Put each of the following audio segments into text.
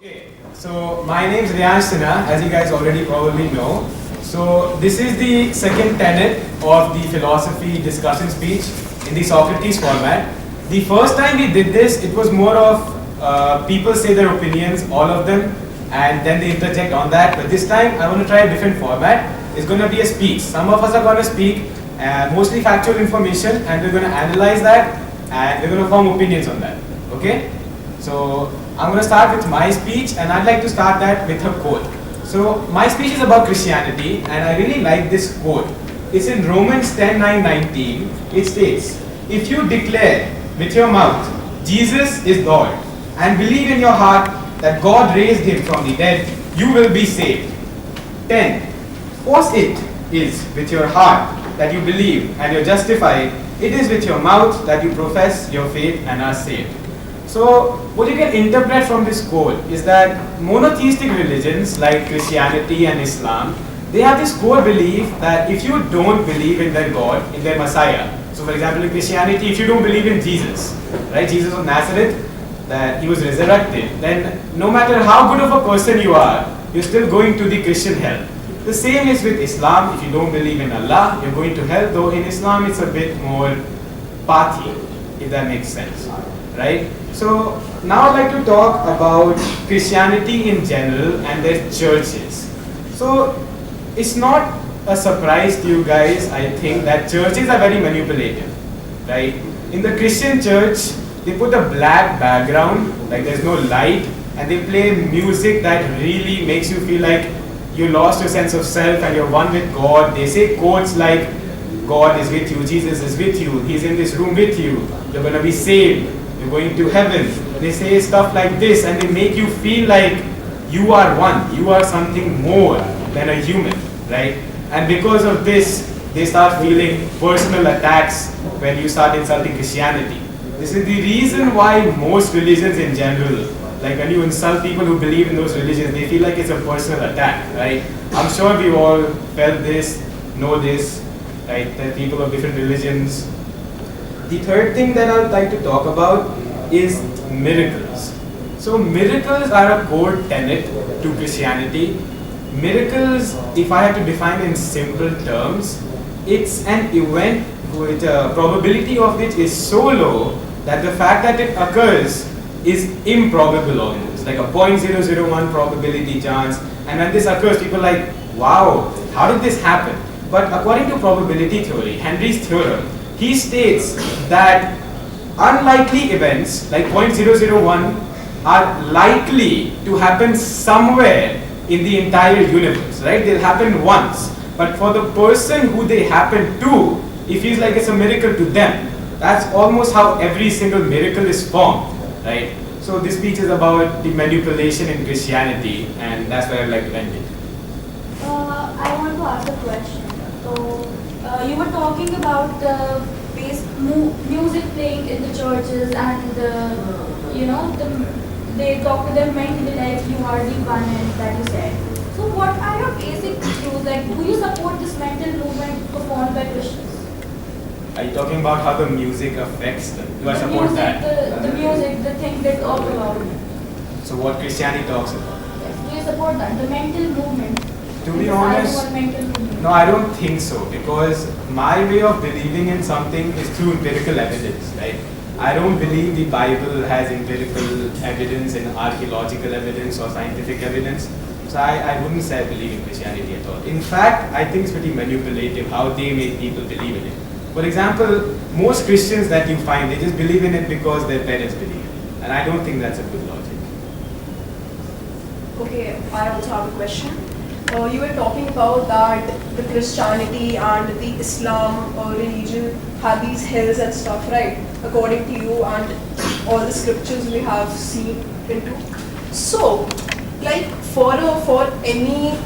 Okay, so my name is Riyansh Sinha, as you guys already probably know. So this is the second tenet of the philosophy discussion speech in the Socrates format. The first time we did this, it was more of people say their opinions, all of them, and then they interject on that. But this time, I want to try a different format. It's going to be a speech. Some of us are going to speak, mostly factual information, and we're going to analyze that, and we're going to form opinions on that. Okay? So I'm going to start with my speech, and I'd like to start that with a quote. So my speech is about Christianity, and I really like this quote. It's in Romans 10:9-19. It states, "If you declare with your mouth Jesus is Lord and believe in your heart that God raised him from the dead, you will be saved." 10. "For it is with your heart that you believe and you're justified. It is with your mouth that you profess your faith and are saved." So, what you can interpret from this quote is that monotheistic religions like Christianity and Islam, they have this core belief that if you don't believe in their God, in their Messiah, so for example in Christianity, if you don't believe in Jesus, right, Jesus of Nazareth, that he was resurrected, then no matter how good of a person you are, you're still going to the Christian hell. The same is with Islam. If you don't believe in Allah, you're going to hell, though in Islam it's a bit more pathy, if that makes sense, right? So now I'd like to talk about Christianity in general and their churches. So it's not a surprise to you guys, I think, that churches are very manipulative, right? In the Christian church, they put a black background, like there's no light, and they play music that really makes you feel like you lost your sense of self and you're one with God. They say quotes like, "God is with you, Jesus is with you, he's in this room with you, you're going to be saved, you're going to heaven." They say stuff like this and they make you feel like you are one, you are something more than a human, right? And because of this, they start feeling personal attacks when you start insulting Christianity. This is the reason why most religions in general, like when you insult people who believe in those religions, they feel like it's a personal attack, right? I'm sure we all felt this, know this, right? That people of different religions. The third thing that I would like to talk about is miracles. So miracles are a core tenet to Christianity. Miracles, if I have to define in simple terms, it's an event with a probability of which is so low that the fact that it occurs is improbable almost, like a 0.001 probability chance. And when this occurs, people are like, wow, how did this happen? But according to probability theory, Henry's theorem, he states that unlikely events like 0.001 are likely to happen somewhere in the entire universe, right? They'll happen once. But for the person who they happen to, it feels like it's a miracle to them. That's almost how every single miracle is formed, right? So this speech is about the manipulation in Christianity, and that's where I'd like to end it. I want to ask a question. So, you were talking about the music playing in the churches, and they talk to them mentally like you are the one, and that you said. So, what are your basic views? Like, do you support this mental movement performed by Christians? Are you talking about how the music affects them? Do I support music, that? The music, the thing they talk about. So what Christianity talks about? Yes, do you support that? The mental movement. To be honest, no, I don't think so, because my way of believing in something is through empirical evidence, right? I don't believe the Bible has empirical evidence and archaeological evidence or scientific evidence. So I wouldn't say I believe in Christianity at all. In fact, I think it's pretty manipulative how they make people believe in it. For example, most Christians that you find, they just believe in it because their parents believe in it. And I don't think that's a good logic. Okay, I also have a question. You were talking about that the Christianity and the Islam religion have these hells and stuff, right? According to you and all the scriptures we have seen into. So, like for any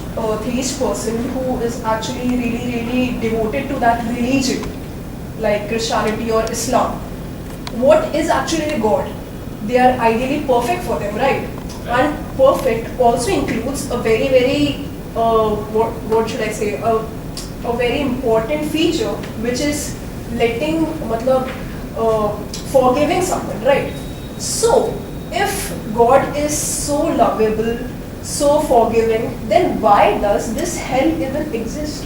theist person who is actually really devoted to that religion, like Christianity or Islam, what is actually a God? They are ideally perfect for them, right? And perfect also includes a very what should I say, a very important feature, which is letting forgiving someone, right? So if God is so lovable, so forgiving, then why does this hell even exist?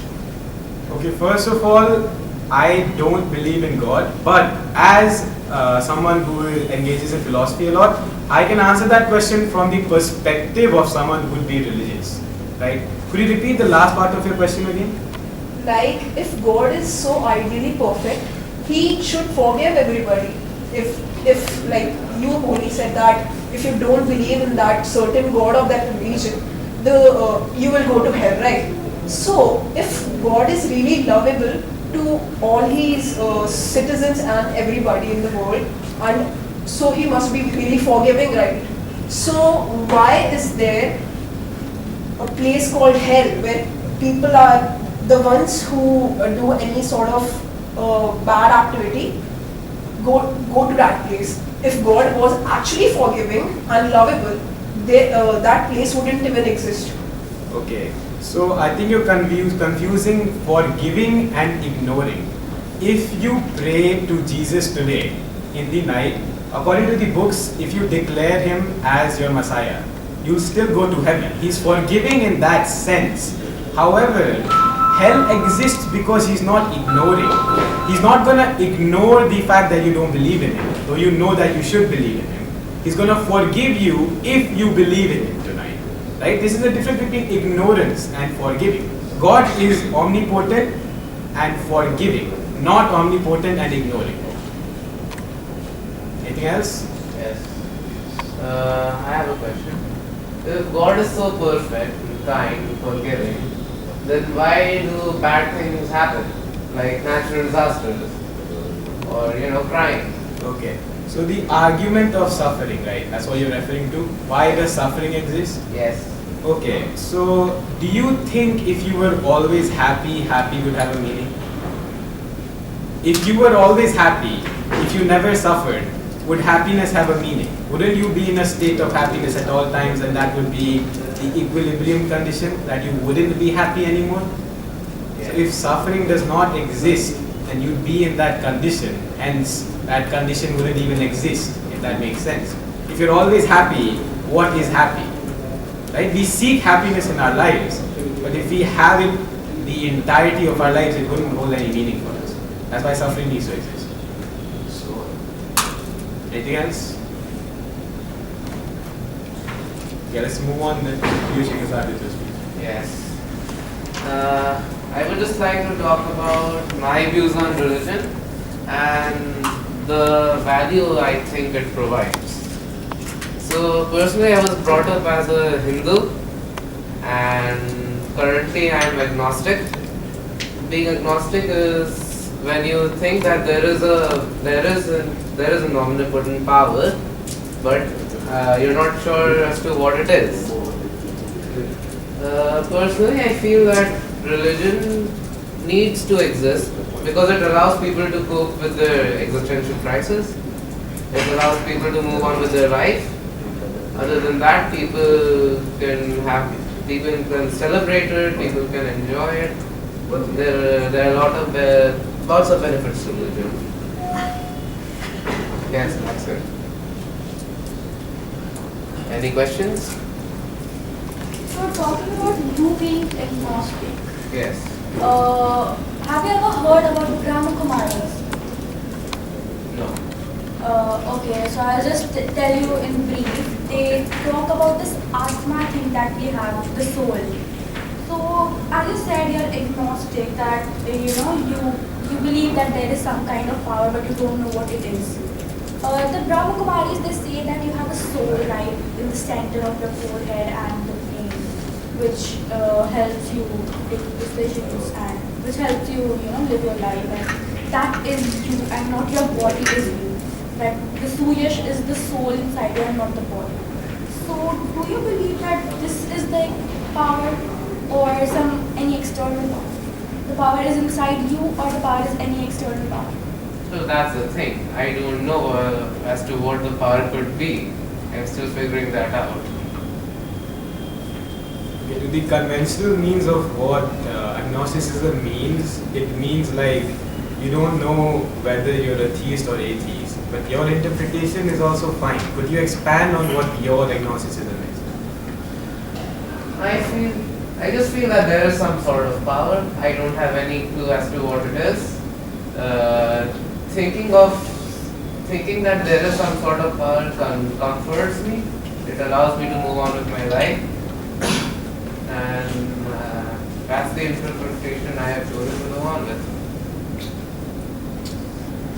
Okay, first of all, I don't believe in God, but as someone who engages in philosophy a lot, I can answer that question from the perspective of someone who would be religious, right? Could you repeat the last part of your question again? Like, if God is so ideally perfect, He should forgive everybody. If like you only said that if you don't believe in that certain God of that religion, you will go to hell, right? So, if God is really lovable to all His citizens and everybody in the world, and so He must be really forgiving, right? So, why is there a place called hell where people are the ones who do any sort of bad activity go to that place? If God was actually forgiving and lovable, that place wouldn't even exist. Okay, so I think you're confusing forgiving and ignoring. If you pray to Jesus today in the night, according to the books, if you declare Him as your Messiah, you'll still go to heaven. He's forgiving in that sense. However, hell exists because He's not ignoring. He's not going to ignore the fact that you don't believe in Him, though you know that you should believe in Him. He's going to forgive you if you believe in Him tonight. Right? This is the difference between ignorance and forgiving. God is omnipotent and forgiving, not omnipotent and ignoring. Anything else? Yes. I have a question. If God is so perfect, kind, forgiving, then why do bad things happen, like natural disasters or crime? Okay. So the argument of suffering, right? That's what you're referring to. Why does suffering exist? Yes. Okay. So do you think if you were always happy, happy would have a meaning? If you were always happy, if you never suffered, would happiness have a meaning? Wouldn't you be in a state of happiness at all times, and that would be the equilibrium condition, that you wouldn't be happy anymore? So if suffering does not exist, then you'd be in that condition, hence that condition wouldn't even exist, if that makes sense. If you're always happy, what is happy? Right? We seek happiness in our lives, but if we have it the entirety of our lives, it wouldn't hold any meaning for us. That's why suffering needs to exist. So, anything else? Yeah, let's move on then. You should start with this. Yes. I would just like to talk about my views on religion and the value I think it provides. So personally, I was brought up as a Hindu, and currently I am agnostic. Being agnostic is when you think that there is an omnipotent power, but you're not sure as to what it is. Personally, I feel that religion needs to exist because it allows people to cope with their existential crisis. It allows people to move on with their life. Other than that, people can celebrate it, people can enjoy it. There are lots of benefits to religion. Yes, that's it. Any questions? So talking about you being agnostic, Yes. have you ever heard about the Brahma Kumaris? No. Okay, so I'll just tell you in brief. They talk about this Atma thing that we have, the soul. So as you said, you're agnostic, that you believe that there is some kind of power, but you don't know what it is. The Brahma Kumaris, they say that you have a soul right in the center of your forehead and the brain, which helps you take decisions and which helps you, live your life. And that is you, and not your body is you. That the Suyash is the soul inside you and not the body. So, do you believe that this is the power or any external power? The power is inside you, or the power is any external power? So that's the thing. I don't know as to what the power could be. I'm still figuring that out. Okay, to the conventional means of what agnosticism means, it means like you don't know whether you're a theist or atheist. but your interpretation is also fine. Could you expand on what your agnosticism is? I just feel that there is some sort of power. I don't have any clue as to what it is. Thinking that there is some sort of power comforts me. It allows me to move on with my life, and that's the interpretation I have chosen to move on with.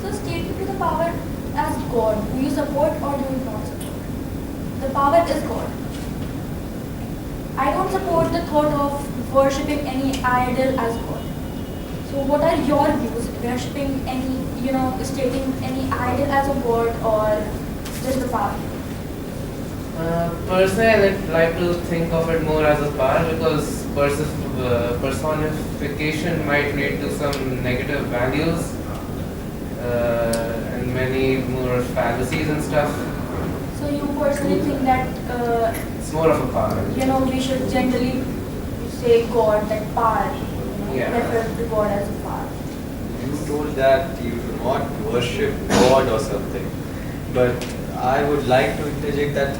So stating to the power as God, do you support or do you not support? The power is God. I don't support the thought of worshipping any idol as God. So what are your views? Worshipping any, stating any idol as a God or just the power? Personally, I like to think of it more as a power because personification might lead to some negative values and many more fallacies and stuff. So you personally think that It's more of a power. we should generally say God, that power, Yeah. refer to God as a power. You told that you do not worship God or something, but I would like to interject that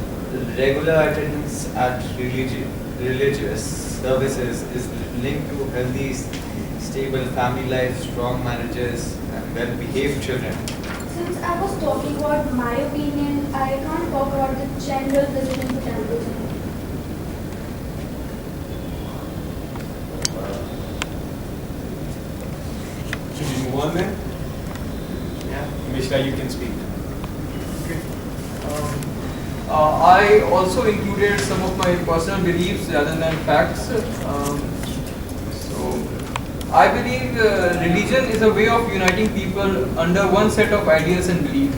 regular attendance at religious services is linked to healthy, stable family life, strong marriages, and well-behaved children. Since I was talking about my opinion, I can't talk about the general visit into temples. Should we move on then? Yeah. Mishra, you can speak. I also included some of my personal beliefs rather than facts. So, I believe religion is a way of uniting people under one set of ideas and beliefs.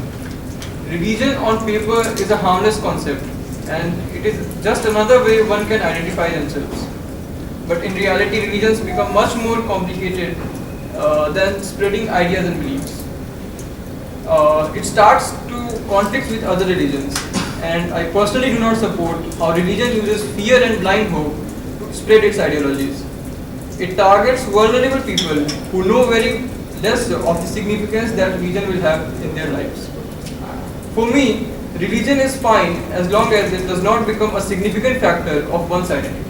Religion on paper is a harmless concept, and it is just another way one can identify themselves. But in reality, religions become much more complicated than spreading ideas and beliefs. It starts to conflict with other religions, and I personally do not support how religion uses fear and blind hope to spread its ideologies. It targets vulnerable people who know very less of the significance that religion will have in their lives. For me, religion is fine as long as it does not become a significant factor of one's identity.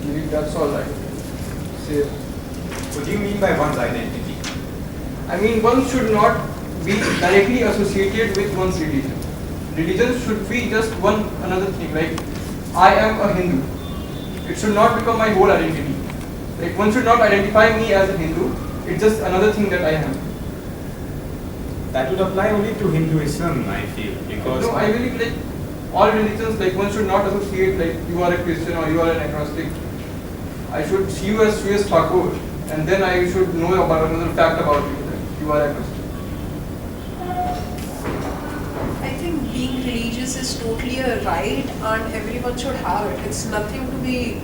Maybe that's all I say. What do you mean by one's identity? I mean, one should not be directly associated with one's religion. Religion should be just one another thing. Like, I am a Hindu. It should not become my whole identity. Like, one should not identify me as a Hindu. It's just another thing that I am. That would apply only to Hinduism, I feel, because No, I believe like all religions, like one should not associate like you are a Christian or you are an agnostic. I should see you as Shreyas Thakur, and then I should know about another fact about you, that you are agnostic. I think being religious is totally a right and everyone should have it. It's nothing to be,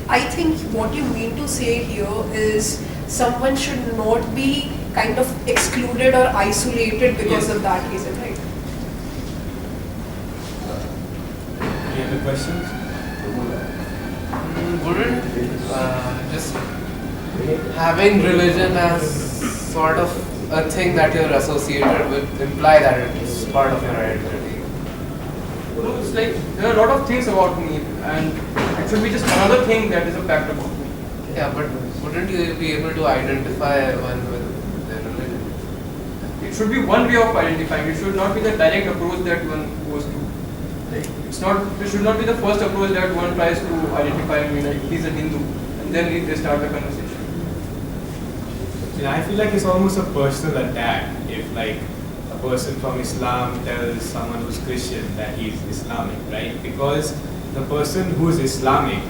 I think what you mean to say here is someone should not be kind of excluded or isolated because Yes. of that reason, right? any other questions? Wouldn't just having religion as sort of a thing that you're associated with imply that it's part of your identity? No, it's like there are a lot of things about me, and it should be just another thing that is a fact about me. Yeah, but wouldn't you be able to identify one with their religion? It should be one way of identifying. It should not be the direct approach that one goes to. Like, it should not be the first approach that one tries to identify me, like he's a Hindu, and then they start the conversation. I feel like it's almost a personal attack if like a person from Islam tells someone who's Christian that he's Islamic, right? Because the person who's Islamic,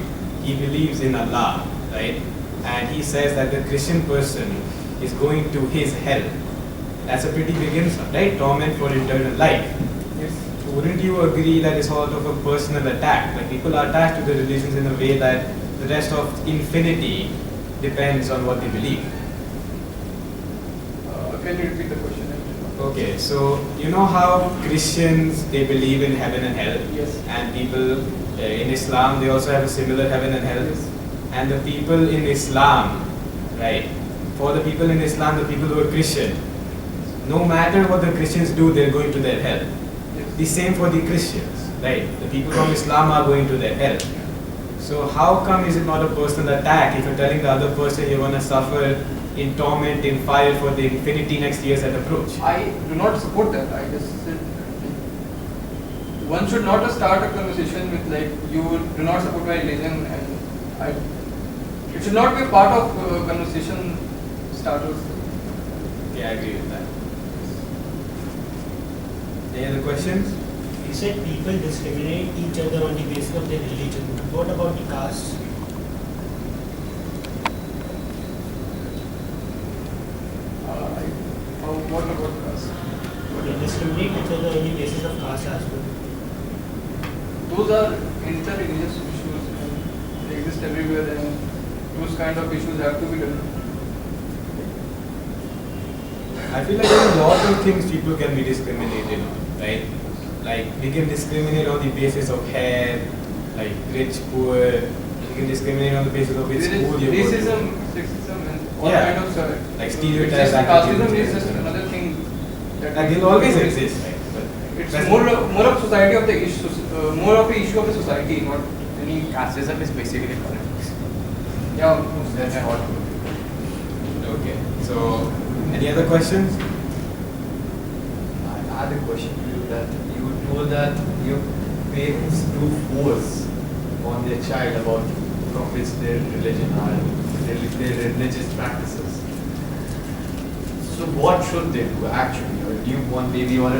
he believes in Allah, right? And he says that the Christian person is going to his hell. That's a pretty big insult, right? Torment for eternal life. Yes. So wouldn't you agree that it's sort of a personal attack? Like people are attached to the religions in a way that the rest of infinity depends on what they believe. Can you repeat the question? Okay, so you know how Christians, they believe in heaven and hell? Yes. And people in Islam, they also have a similar heaven and hell. Yes. And the people in Islam, right? For the people in Islam, the people who are Christian, no matter what the Christians do, they're going to their hell. Yes. The same for the Christians, right? The people from Islam are going to their hell. So how come is it not a personal attack if you're telling the other person you're going to suffer in torment, in fire for the infinity next years that approach? I do not support that. I just said one should not start a conversation with like you do not support my religion, and it should not be a part of conversation starters. Yeah, I agree with that. Any other questions? You said people discriminate each other on the basis of their religion. What about the caste? What about us? They discriminate each other on the basis of caste as well. Those are inter-religious issues and they exist everywhere, and those kind of issues have to be done. I feel like there are a lot of things people can be discriminated on, right? Like we can discriminate on the basis of hair, like rich, poor. We can discriminate on the basis of which There is school you go to. racism, sexism, and all Yeah. kind of stuff. Like It's stereotypes, just attitudes, casteism is and just stuff. another thing. That Like they'll always exist, right? But It's that's- more of society of the issue, more of the issue of the society, not any. Casteism is basically politics. Yeah, That's what. Okay. So, any other questions? I had a question to you that you told that your parents do force on their child about from which their religion are, their religious practices. So what should they do actually? Or newborn baby or a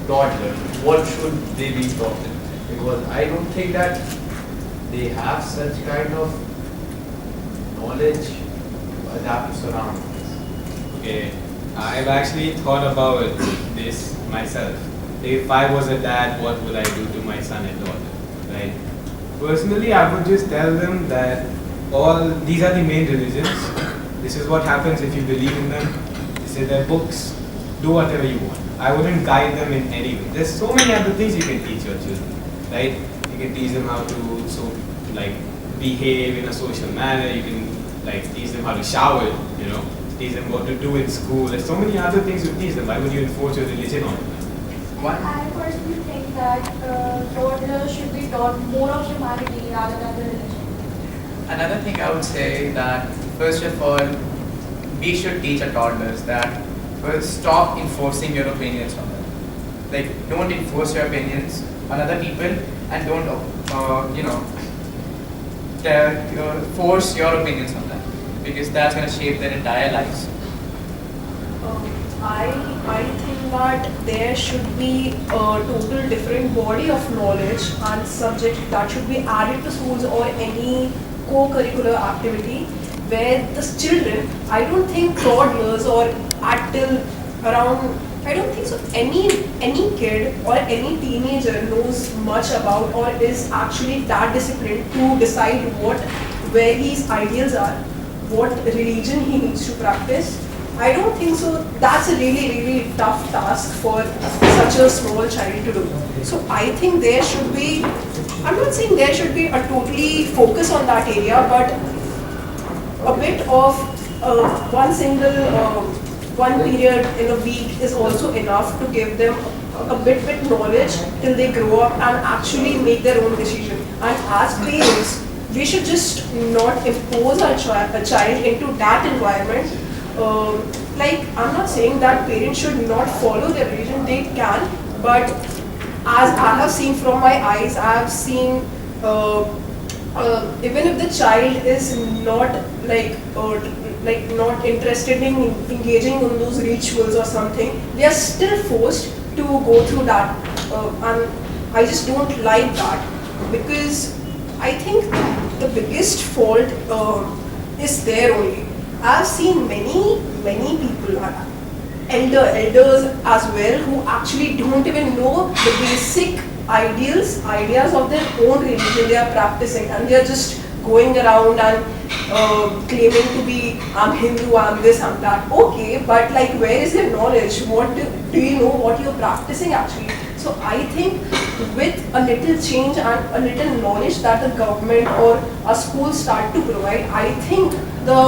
toddler, what should they be taught? Because I don't think that they have such kind of knowledge to adapt to surroundings. Okay. I've actually thought about this myself. If I was a dad, what would I do to my son and daughter? Right? Personally, I would just tell them that all these are the main religions. This is what happens if you believe in them. This is their books. Do whatever you want. I wouldn't guide them in any way. There's so many other things you can teach your children, right? You can teach them how to behave in a social manner. You can teach them how to shower. Teach them what to do in school. There's so many other things you teach them. Why would you enforce your religion on them? I personally think that toddlers should be taught more of humanity rather than the religion. Another thing I would say that first of all, we should teach our toddlers that first stop enforcing your opinions on them. Like don't enforce your opinions on other people and don't force your opinions on them because that's going to shape their entire lives. I think that there should be a total different body of knowledge and subject that should be added to schools or any co-curricular activity where the children, I don't think toddlers or till around, I don't think so any kid or any teenager knows much about or is actually that disciplined to decide where his ideals are, what religion he needs to practice. I don't think so. That's a really, really tough task for such a small child to do. So I think there should be, I'm not saying there should be a totally focus on that area, but a bit of one period in a week is also enough to give them a bit knowledge till they grow up and actually make their own decision. And as parents, we should just not impose our child into that environment. I'm not saying that parents should not follow their religion, they can, but as I have seen from my eyes, I have seen even if the child is not not interested in engaging in those rituals or something, they are still forced to go through that, and I just don't like that because I think the biggest fault is there only. I've seen many people, elders as well, who actually don't even know the basic ideas of their own religion they are practicing, and they are just going around and claiming to be, I'm Hindu, I'm this, I'm that. Okay, but where is their knowledge? What do you know what you're practicing actually? So I think with a little change and a little knowledge that the government or a school start to provide, I think the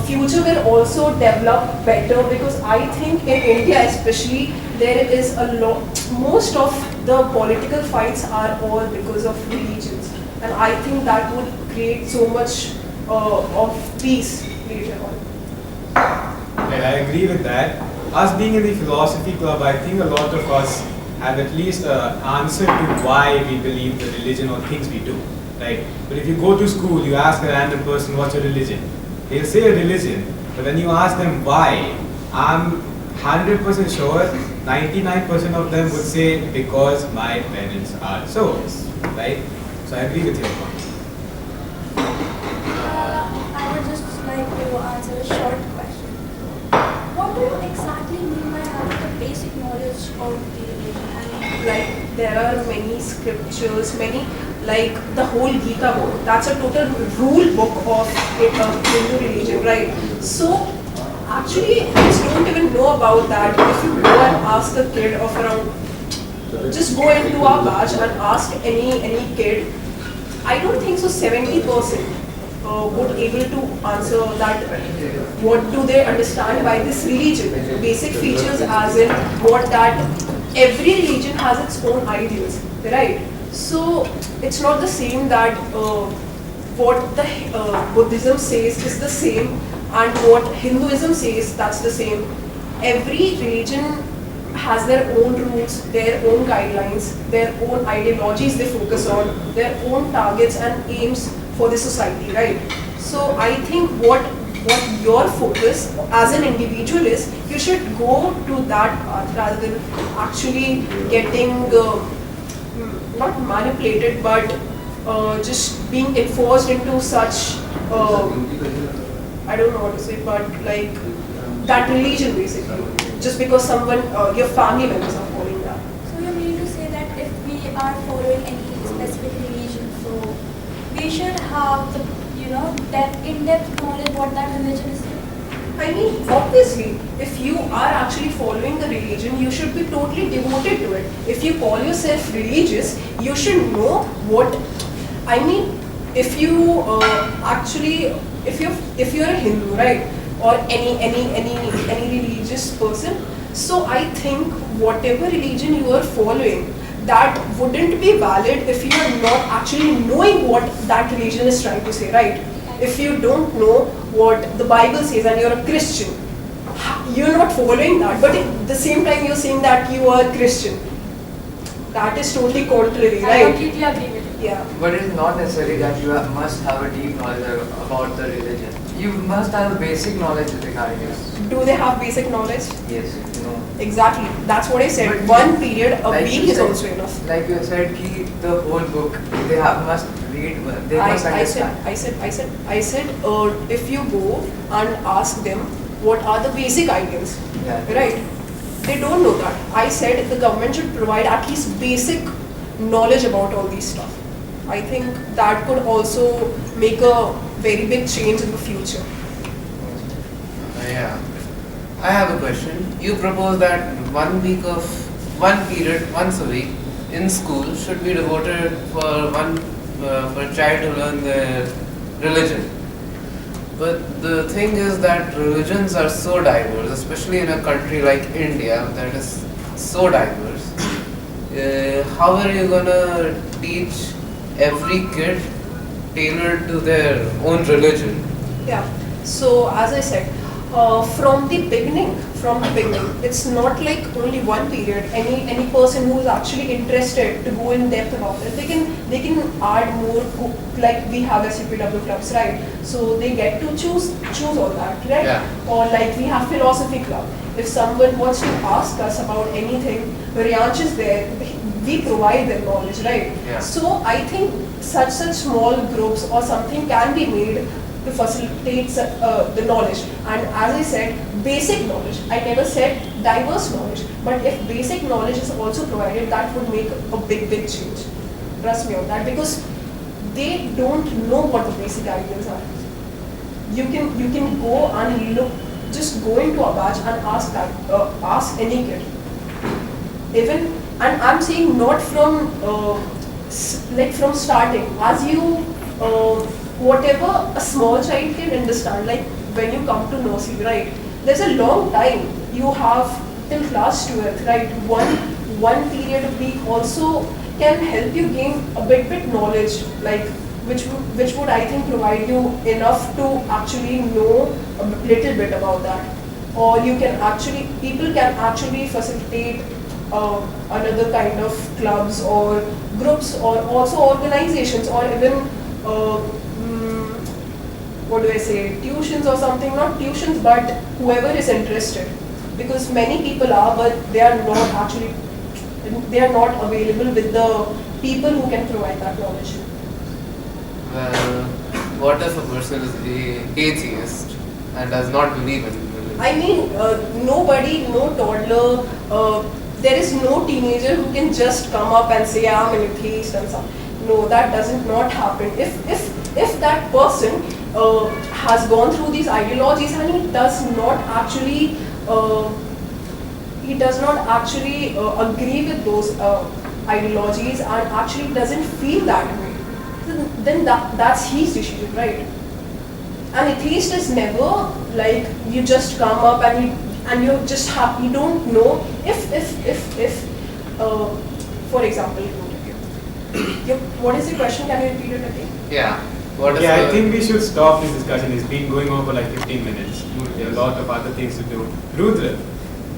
future will also develop better, because I think in India especially there is a lot, most of the political fights are all because of religions, and I think that would create so much of peace later on. And I agree with that. Us being in the philosophy club, I think a lot of us have at least an answer to why we believe the religion or things we do, right? But if you go to school, you ask a random person, what's your religion? They'll say a religion, but when you ask them why, I'm 100% sure 99% of them would say because my parents are so, right? So I agree with your point. I would just like to answer a short question. What do you exactly mean by having the basic knowledge of the religion? I mean, Like there are many scriptures, many, like the whole Gita book, that's a total rule book of Hindu religion, right? So actually kids don't even know about that. If you go and ask a kid of around, just go into our batch and ask any kid, I don't think so 70% would able to answer that. What do they understand by this religion? Basic features as in what that every religion has its own ideals, right? So it's not the same that what the Buddhism says is the same and what Hinduism says that's the same. Every religion has their own rules, their own guidelines, their own ideologies they focus on, their own targets and aims for the society, right? So I think what your focus as an individual is, you should go to that path rather than actually getting not manipulated, but just being enforced into such I don't know what to say, but like that religion basically, just because someone your family members are following that. so you mean to say that if we are following any specific religion, so we should have the in-depth knowledge what that religion is saying? I mean, obviously, if you are actually following the religion, you should be totally devoted to it. If you call yourself religious, you should know what. I mean, if you actually, if you're a Hindu, right, or any religious person, so I think whatever religion you are following, that wouldn't be valid if you are not actually knowing what that religion is trying to say, right? If you don't know what the Bible says and you're a Christian, you're not following that, but at the same time you're saying that you are Christian. That is totally contrary, I right? completely agree with you. Yeah. But it is not necessary that you must have a deep knowledge about the religion. You must have a basic knowledge regarding it. Do they have basic knowledge? Yes. No. Exactly. That's what I said. But One period a like week you is said- also enough. Like you said, the whole book, they must read, they must understand. I said, if you go and ask them what are the basic ideals, Yeah. right? They don't know that. I said the government should provide at least basic knowledge about all these stuff. I think that could also make a very big change in the future. Yeah. I have a question. You propose that 1 week of one period once a week in school should be devoted for a child to learn their religion. But the thing is that religions are so diverse, especially in a country like India that is so diverse. How are you gonna teach every kid tailored to their own religion? Yeah. So as I said, from the beginning, it's not like only one period. Any person who is actually interested to go in depth about it, they can add more. Like we have SUPW clubs, right? So they get to choose all that, right? Yeah. Or like we have philosophy club. If someone wants to ask us about anything, Riyansh is there. We provide them knowledge, right? Yeah. So I think such small groups or something can be made to facilitate the knowledge. And as I said, basic knowledge. I never said diverse knowledge, but if basic knowledge is also provided, that would make a big change. Trust me on that, because they don't know what the basic ideas are. You can go and look, just go into a batch and ask any kid. Even, and I'm saying not from from starting, as you whatever a small child can understand, like when you come to nursery, right? There's a long time you have till class 12th, right? One period a week also can help you gain a bit knowledge, like which would I think provide you enough to actually know a little bit about that. Or you can actually, people can actually facilitate another kind of clubs or groups or also organizations or even what do I say, tuitions or something, not tuitions but whoever is interested, because many people are but they are not actually, they are not available with the people who can provide that knowledge. Well, what if a person is an atheist and does not believe in religion? I mean, nobody, no toddler, there is no teenager who can just come up and say, I'm an atheist and stuff. No, that doesn't not happen. If that person has gone through these ideologies and he does not actually agree with those ideologies and actually doesn't feel that way, then that's his decision, right? An atheist is never like you just come up and you just have, you don't know if for example, what is the question? Can you repeat it again? Yeah. What is Yeah, I the- think we should stop this discussion. It's been going on for like 15 minutes. There are a lot of other things to do. Rudra,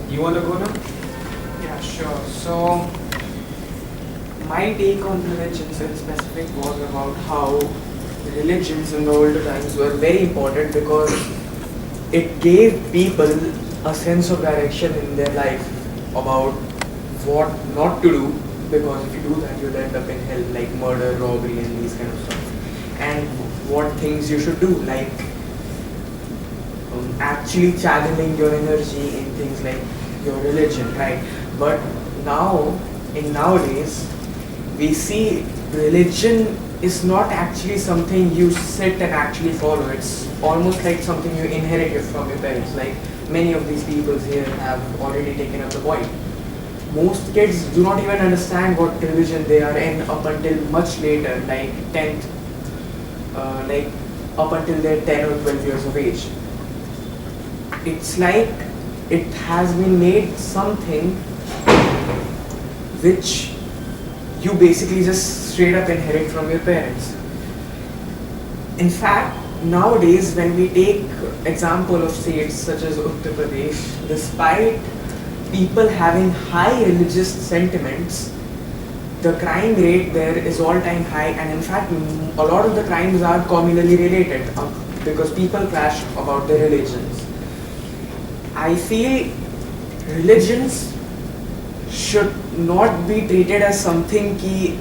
you want to go now? Yeah, sure. So, my take on religions in specific was about how religions in the older times were very important because it gave people a sense of direction in their life about what not to do, because if you do that you'll end up in hell, like murder, robbery and these kind of stuff, and what things you should do, like actually channeling your energy in things like your religion, right? But nowadays we see religion is not actually something you sit and actually follow. It's almost like something you inherited from your parents. Like many of these people here have already taken up the point. Most kids do not even understand what religion they are in up until much later, like 10th, like up until they're 10 or 12 years of age. It's like it has been made something which you basically just straight up inherit from your parents. In fact, nowadays when we take example of states such as Uttar Pradesh, despite people having high religious sentiments, the crime rate there is all-time high, and in fact a lot of the crimes are communally related because people clash about their religions. I feel religions should not be treated as something कि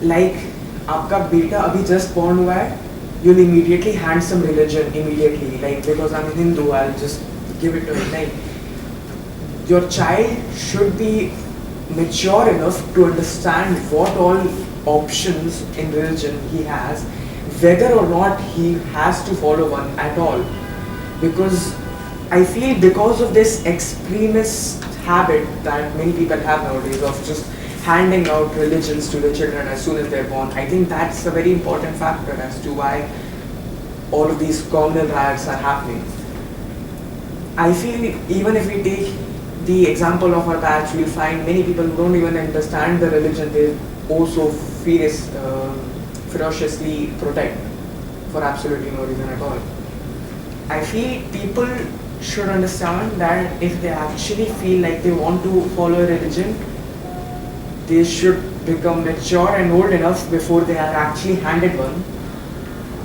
like आपका बेटा अभी just born हुआ है, you'll immediately hand some religion immediately, like because I'm Hindu I'll just give it to him. Like your child should be mature enough to understand what all options in religion he has, whether or not he has to follow one at all. Because I feel because of this extremist habit that many people have nowadays of just handing out religions to the children as soon as they're born, I think that's a very important factor as to why all of these communal riots are happening. I feel even if we take the example of our batch, we'll find many people who don't even understand the religion they also ferociously protect for absolutely no reason at all. I feel people should understand that if they actually feel like they want to follow a religion, they should become mature and old enough before they are actually handed one,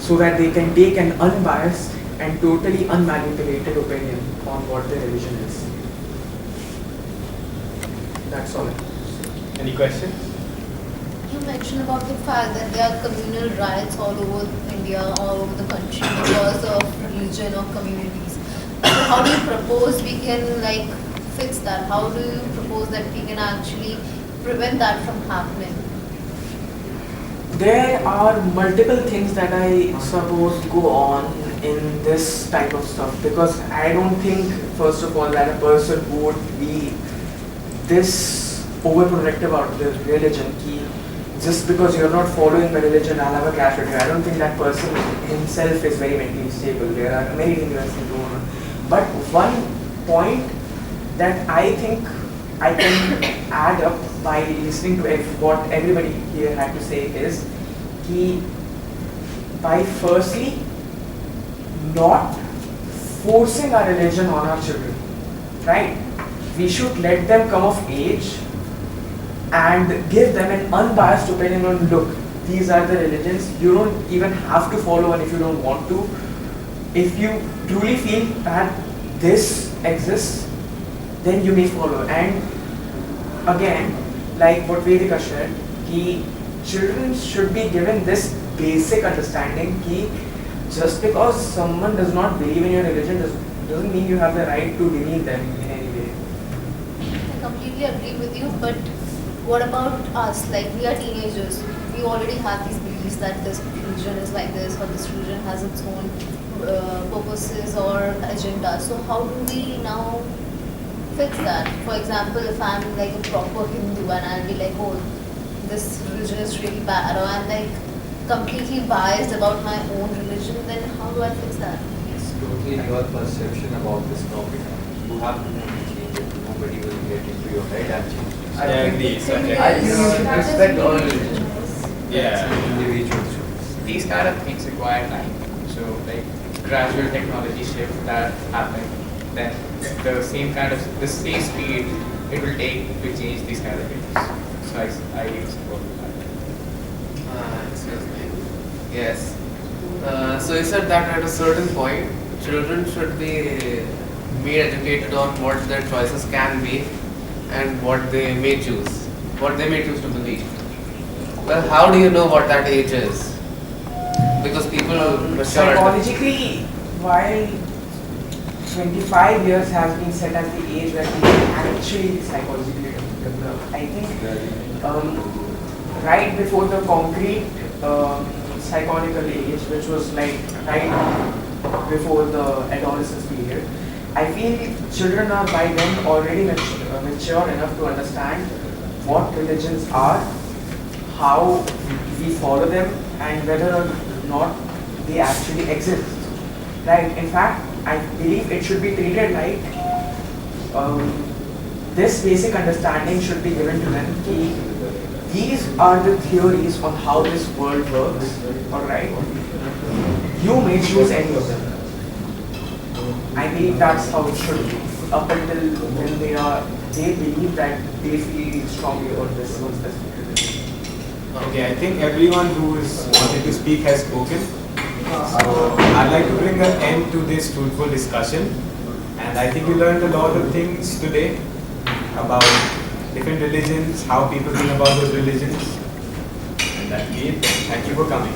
so that they can take an unbiased and totally unmanipulated opinion on what their religion is. That's all. Any questions? You mentioned about the fact that there are communal riots all over India, all over the country because of religion or communities. So how do you propose we can like fix that? How do you propose that we can actually prevent that from happening? There are multiple things that I suppose go on in this type of stuff, because I don't think first of all that a person would be this overprotective about their religion कि just because you're not following the religion, I'll have a clash with you. I don't think that person himself is very mentally stable. There are many things that can go on. But one point that I think I can add up by listening to what everybody here had to say is by firstly not forcing our religion on our children, right? We should let them come of age and give them an unbiased opinion on, look, these are the religions, you don't even have to follow one if you don't want to. If you truly feel that this exists, then you may follow. And again, like what Vedika said, children should be given this basic understanding that just because someone does not believe in your religion doesn't mean you have the right to demean them in any way. I completely agree with you, but what about us? Like, we are teenagers. We already have these beliefs that this religion is like this, or this religion has its own purposes or agendas. So how do we now fix that? For example, if I'm like a proper Hindu and I'll be like, oh, this religion is really bad, or I'm like completely biased about my own religion, then how do I fix that? It's totally your perception about this topic. You have to change it. Nobody will get into your head and change it. I agree. I respect all religions. Yeah. Individual choice. These kind of things require time. So like gradual technology shift that happen, then the same speed it will take to change these kind of things. So I support that. Excuse me. Yes. So you said that at a certain point, children should be made educated on what their choices can be and what they may choose to believe. Well, how do you know what that age is? Because people mature. Psychologically, while 25 years has been set as the age where people actually psychologically develop, I think right before the concrete psychological age, which was like right before the adolescence period, I feel children are by then already mature enough to understand what religions are, how we follow them, and whether or not they actually exist. Right? In fact, I believe it should be treated like this basic understanding should be given to them. These are the theories on how this world works. Alright? You may choose any of them. I believe that's how it should be. Up until when they believe that they feel strongly about this one specific religion. Okay, I think everyone who is wanted to speak has spoken. So I'd like to bring an end to this fruitful discussion. And I think we learned a lot of things today about different religions, how people think about those religions. And that's it. Thank you for coming.